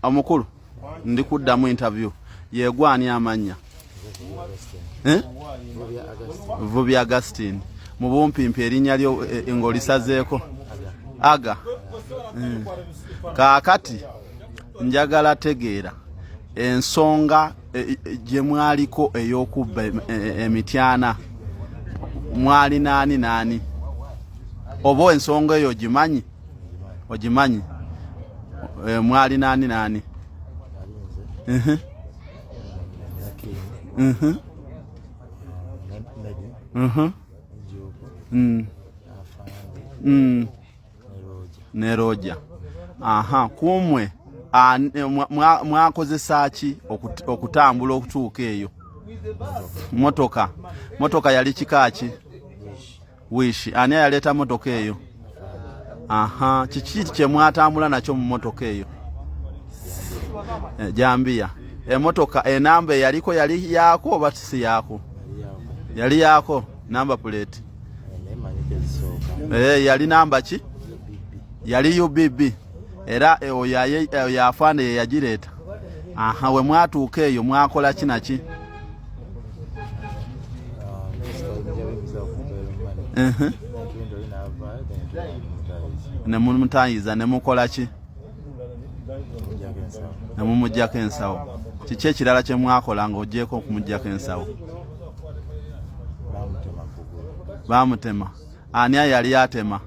Amukulu ndi kuddamu interview yegwani amanya Vubi Augustine mu bumpimpi erinnya lyo ngolisazeeko Aga kaakati njagala tegeera ensonga gye mwaliko ey'okubba emityana mwali nani oba ensonga eyo ogimanyi mwali nani ne Roja. Aha, kumwe mwakozesa ki okutambula okutuuka eyo? Motoka yali kika ki? Wish. Ani yaleta motoka eyo? Aha, kiki kye mwatambula nakyo mu motoka eyo? Jambia. Motoka enamba yaliko yali yako oba si yako? Yali yako number plate. Yali namba ki? Yali UBB. Era yafande yagireta. Aha, we mwatuuka eyo mwakola kinaki? Ne mumutayiza ne mukola ki? Ne mumujjako ensawo. Kiki ekirala kye mwakola nga ogyeko okumujjako ensawo? Bamutema. Ani yali atema?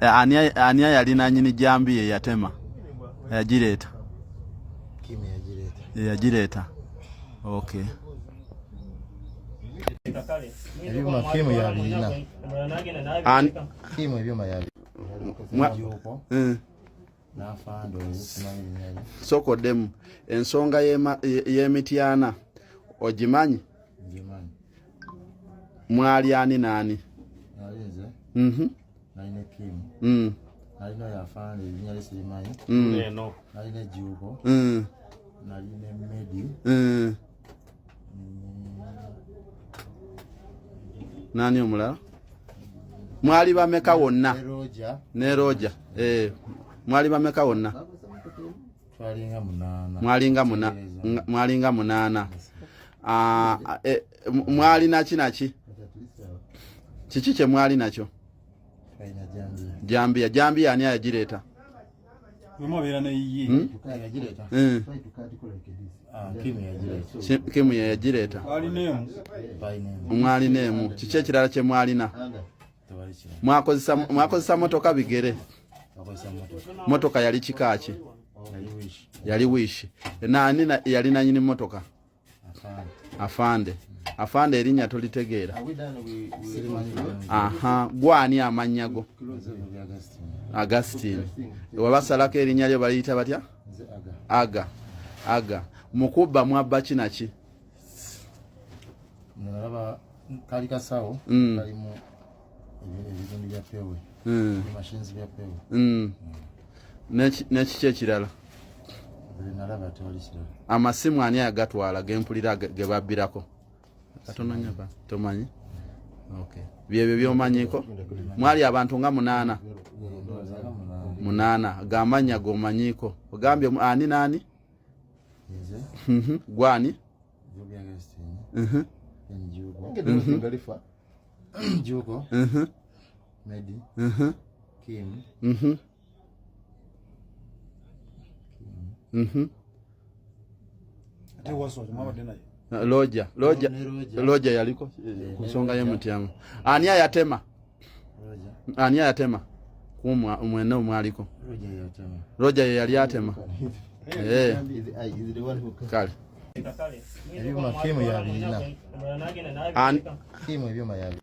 Ani yali nanyini Jambia yatema? Yagireta. Yagireta. Okay. Ebyuma kimu yabirina. Kimu ebyuma yabirina. Nafando ezimanyi. Soko demu ensonga y'emityana ogimanyi? Ngimanyi. Mwali ani nani? Nalinze. Naline kimu. Naline yafando ezinyali simanyi. Neno. Naline juko. Naline medi. Nani omulala? Mwali bameka wonna? Ne Roja. Mwali bameka wonna? Mwalinga munana. Mwali naki? Kiki kye mwali nakyo? Jambia ani yagireta? Kimu yagireta. Mwali nemu. Kiki ekirala kye mwalina? Mwakozesa motoka bigere? Motoka yali kika ki? Yali Wish. Nani yali nanyini motoka? Afande erinnya tolitegeera? Aha, gwani amanyago? Augustine. Wabasalako erinnya lyo baliyita batya? Aga. Mukubba mwabba kinaki? Nalaba kali kasawo kalimu ebintu bya pewe. Machines bya pewe. Nekiki ekirala? Nalaba tewali kirala. Amasimu ani agatwala gempulira ge babbirako? Katono nyaba tomanyi? Okay. Byebyo byomanyiko? Mwali abantu nga munana gamanya gomanyiko. Ogambye ani nani? Gwani? Vubi Augustine. Juko. Juko. Medi. Kim. Roja yaliko kusonga y'emutyamu. Ani yatema? Ani yatema? Mwene mwaliko. Roja yali atema. Kale. Ebyuma kimu yabirina. Kimu ebyuma yabirina.